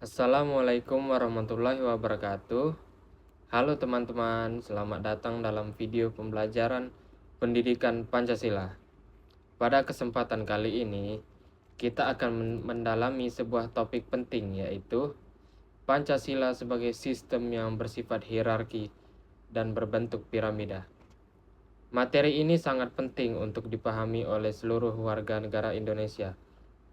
Assalamualaikum warahmatullahi wabarakatuh. Halo teman-teman, selamat datang dalam video pembelajaran pendidikan Pancasila. Pada kesempatan kali ini, kita akan mendalami sebuah topik penting, yaitu Pancasila sebagai sistem yang bersifat hierarki dan berbentuk piramida. Materi ini sangat penting untuk dipahami oleh seluruh warga negara Indonesia,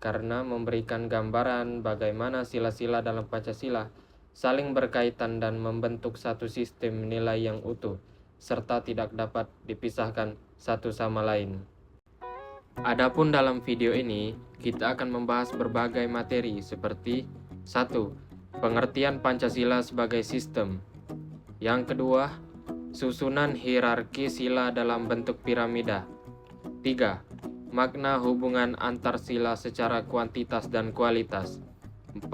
karena memberikan gambaran bagaimana sila-sila dalam Pancasila saling berkaitan dan membentuk satu sistem nilai yang utuh, serta tidak dapat dipisahkan satu sama lain. Adapun dalam video ini, kita akan membahas berbagai materi seperti 1. Pengertian Pancasila sebagai sistem. Yang kedua, susunan hierarki sila dalam bentuk piramida. 3. Makna hubungan antar sila secara kuantitas dan kualitas. 4.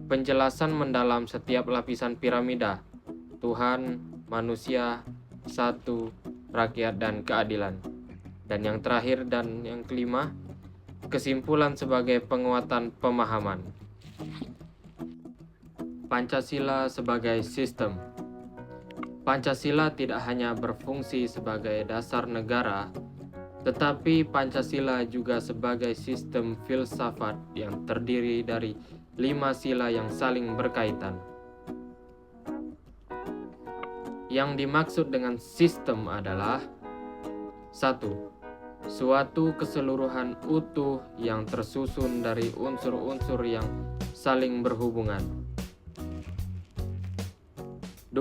Penjelasan mendalam setiap lapisan piramida. Tuhan, manusia, satu, rakyat, dan keadilan. Dan yang terakhir dan yang kelima, kesimpulan sebagai penguatan pemahaman. Pancasila sebagai sistem. Pancasila tidak hanya berfungsi sebagai dasar negara, tetapi Pancasila juga sebagai sistem filsafat yang terdiri dari 5 sila yang saling berkaitan. Yang dimaksud dengan sistem adalah 1. Suatu keseluruhan utuh yang tersusun dari unsur-unsur yang saling berhubungan. 2.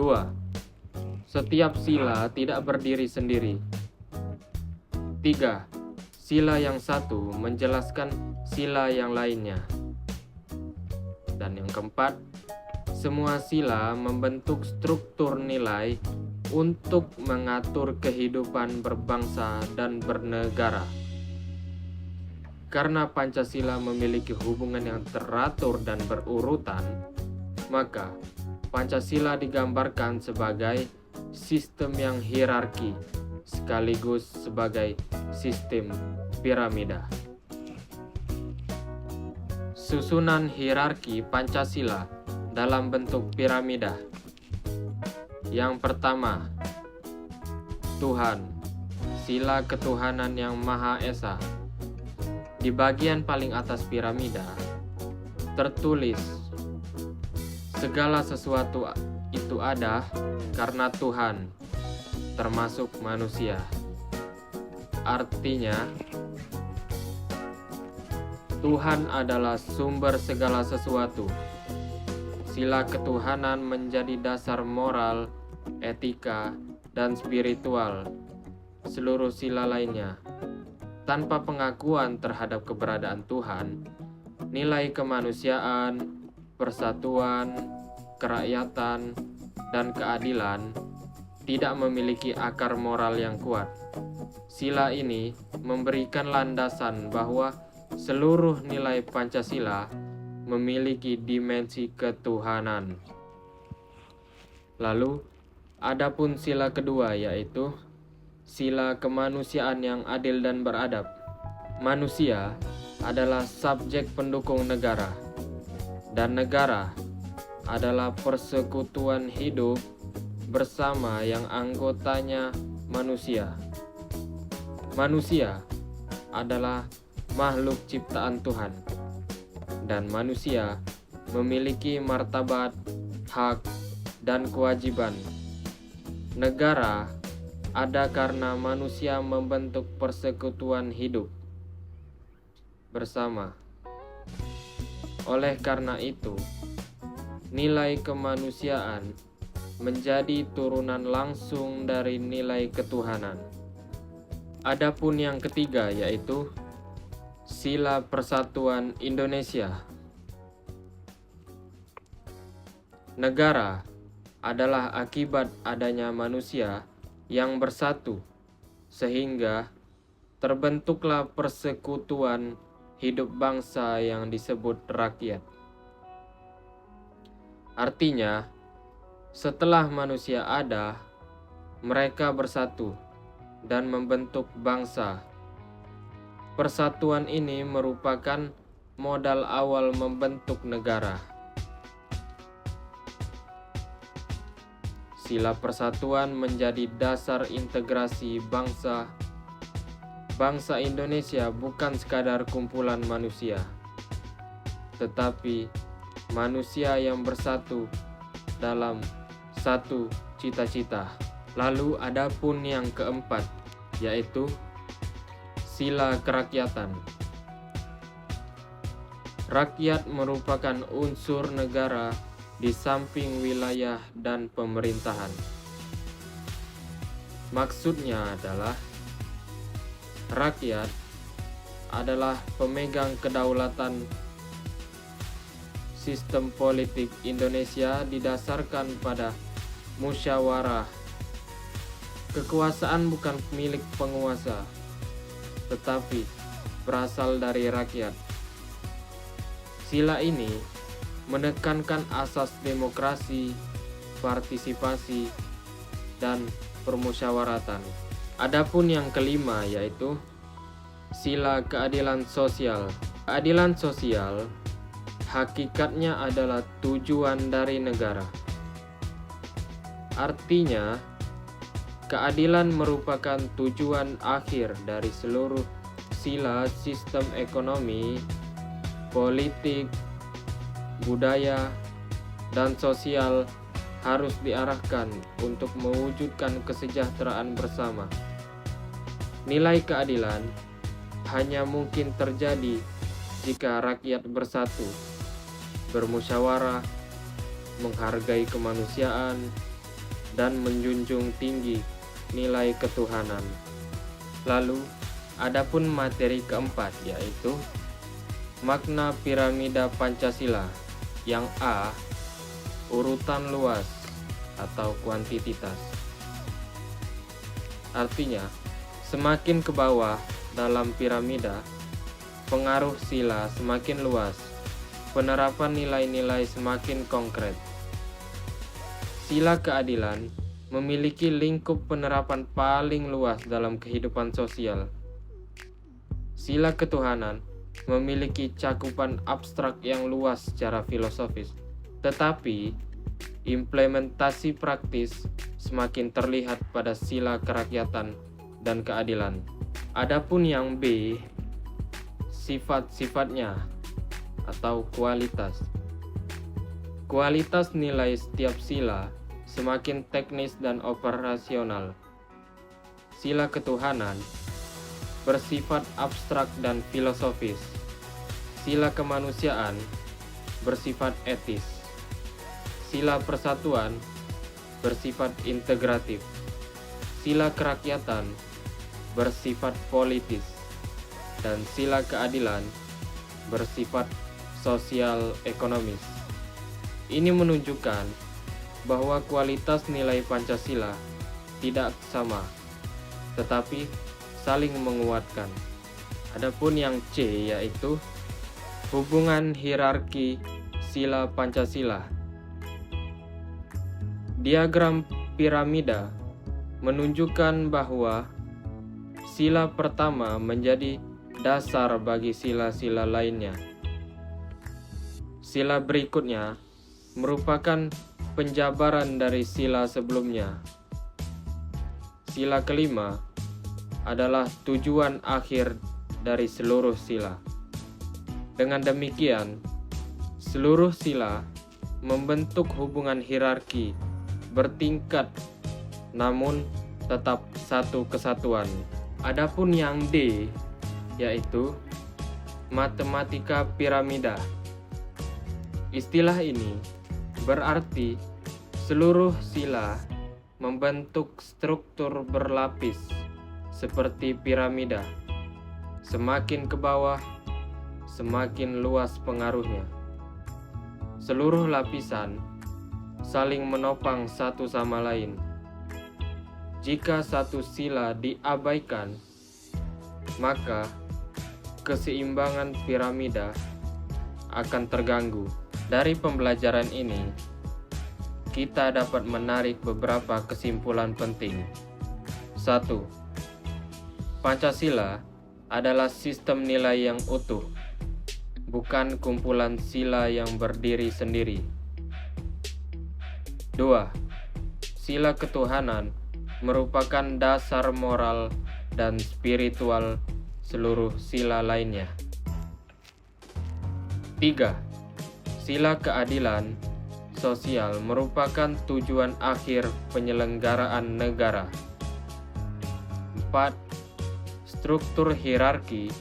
Setiap sila tidak berdiri sendiri. 3. Sila yang satu menjelaskan sila yang lainnya. Dan yang keempat, semua sila membentuk struktur nilai untuk mengatur kehidupan berbangsa dan bernegara. Karena Pancasila memiliki hubungan yang teratur dan berurutan, maka Pancasila digambarkan sebagai sistem yang hierarki sekaligus sebagai sistem piramida. Susunan hierarki Pancasila dalam bentuk piramida. Yang pertama, Tuhan, sila ketuhanan yang Maha Esa. Di bagian paling atas piramida tertulis, segala sesuatu itu ada karena Tuhan, termasuk manusia. Artinya, Tuhan adalah sumber segala sesuatu. Sila ketuhanan menjadi dasar moral, etika, dan spiritual seluruh sila lainnya. Tanpa pengakuan terhadap keberadaan Tuhan, nilai kemanusiaan, persatuan, kerakyatan, dan keadilan tidak memiliki akar moral yang kuat. Sila ini memberikan landasan bahwa seluruh nilai Pancasila memiliki dimensi ketuhanan. Lalu, adapun sila kedua, yaitu sila kemanusiaan yang adil dan beradab. Manusia adalah subjek pendukung negara, dan negara adalah persekutuan hidup bersama yang anggotanya manusia. Manusia adalah makhluk ciptaan Tuhan, dan manusia memiliki martabat, hak, dan kewajiban. Negara ada karena manusia membentuk persekutuan hidup bersama. Oleh karena itu, nilai kemanusiaan menjadi turunan langsung dari nilai ketuhanan. Adapun yang ketiga, yaitu sila persatuan Indonesia. Negara adalah akibat adanya manusia yang bersatu, sehingga terbentuklah persekutuan hidup bangsa yang disebut rakyat. Artinya, setelah manusia ada, mereka bersatu dan membentuk bangsa. Persatuan ini merupakan modal awal membentuk negara. Sila persatuan menjadi dasar integrasi bangsa. Bangsa Indonesia bukan sekadar kumpulan manusia, tetapi manusia yang bersatu dalam satu cita-cita. Lalu adapun yang keempat, yaitu sila kerakyatan. Rakyat merupakan unsur negara di samping wilayah dan pemerintahan. Maksudnya adalah rakyat adalah pemegang kedaulatan. Sistem politik Indonesia didasarkan pada musyawarah. Kekuasaan bukan milik penguasa, tetapi berasal dari rakyat. Sila ini menekankan asas demokrasi, partisipasi, dan permusyawaratan. Adapun yang kelima yaitu sila keadilan sosial. Keadilan sosial hakikatnya adalah tujuan dari negara. Artinya, keadilan merupakan tujuan akhir dari seluruh sila sistem ekonomi, politik, budaya, dan sosial harus diarahkan untuk mewujudkan kesejahteraan bersama. Nilai keadilan hanya mungkin terjadi jika rakyat bersatu, bermusyawarah, menghargai kemanusiaan, dan menjunjung tinggi nilai ketuhanan. Lalu, adapun materi keempat yaitu makna piramida Pancasila. Yang A, urutan luas atau kuantititas. Artinya, semakin ke bawah dalam piramida, pengaruh sila semakin luas, penerapan nilai-nilai semakin konkret. Sila keadilan memiliki lingkup penerapan paling luas dalam kehidupan sosial. Sila ketuhanan memiliki cakupan abstrak yang luas secara filosofis, tetapi implementasi praktis semakin terlihat pada sila kerakyatan dan keadilan. Adapun yang B, sifat-sifatnya atau kualitas. Kualitas nilai setiap sila semakin teknis dan operasional. Sila ketuhanan bersifat abstrak dan filosofis. Sila kemanusiaan bersifat etis. Sila persatuan bersifat integratif. Sila kerakyatan bersifat politis. Dan sila keadilan bersifat sosial ekonomis. Ini menunjukkan bahwa kualitas nilai Pancasila tidak sama, tetapi saling menguatkan. Adapun yang C yaitu hubungan hierarki sila Pancasila. Diagram piramida menunjukkan bahwa sila pertama menjadi dasar bagi sila-sila lainnya. Sila berikutnya merupakan penjabaran dari sila sebelumnya. Sila kelima adalah tujuan akhir dari seluruh sila. Dengan demikian, seluruh sila membentuk hubungan hierarki bertingkat namun tetap satu kesatuan. Adapun yang D yaitu matematika piramida. Istilah ini berarti seluruh sila membentuk struktur berlapis seperti piramida. Semakin ke bawah, semakin luas pengaruhnya. Seluruh lapisan saling menopang satu sama lain. Jika satu sila diabaikan, maka keseimbangan piramida akan terganggu. Dari pembelajaran ini, kita dapat menarik beberapa kesimpulan penting. 1. Pancasila adalah sistem nilai yang utuh, bukan kumpulan sila yang berdiri sendiri. 2. sila ketuhanan merupakan dasar moral dan spiritual seluruh sila lainnya. 3. Sila keadilan sosial merupakan tujuan akhir penyelenggaraan negara. 4. Struktur hierarki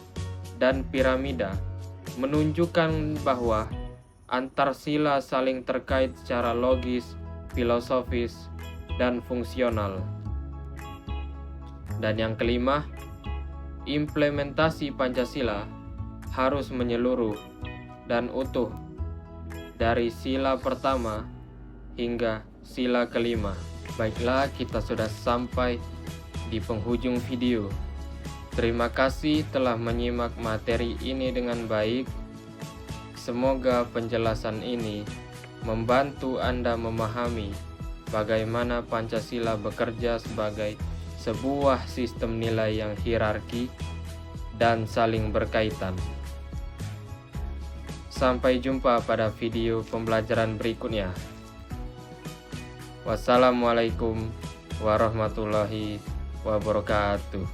dan piramida menunjukkan bahwa antar sila saling terkait secara logis, filosofis, dan fungsional. Dan yang kelima, implementasi Pancasila harus menyeluruh dan utuh dari sila pertama hingga sila kelima. Baiklah, kita sudah sampai di penghujung video. Terima kasih telah menyimak materi ini dengan baik. Semoga penjelasan ini membantu Anda memahami bagaimana Pancasila bekerja sebagai sebuah sistem nilai yang hierarki dan saling berkaitan. Sampai jumpa pada video pembelajaran berikutnya. Wassalamualaikum warahmatullahi wabarakatuh.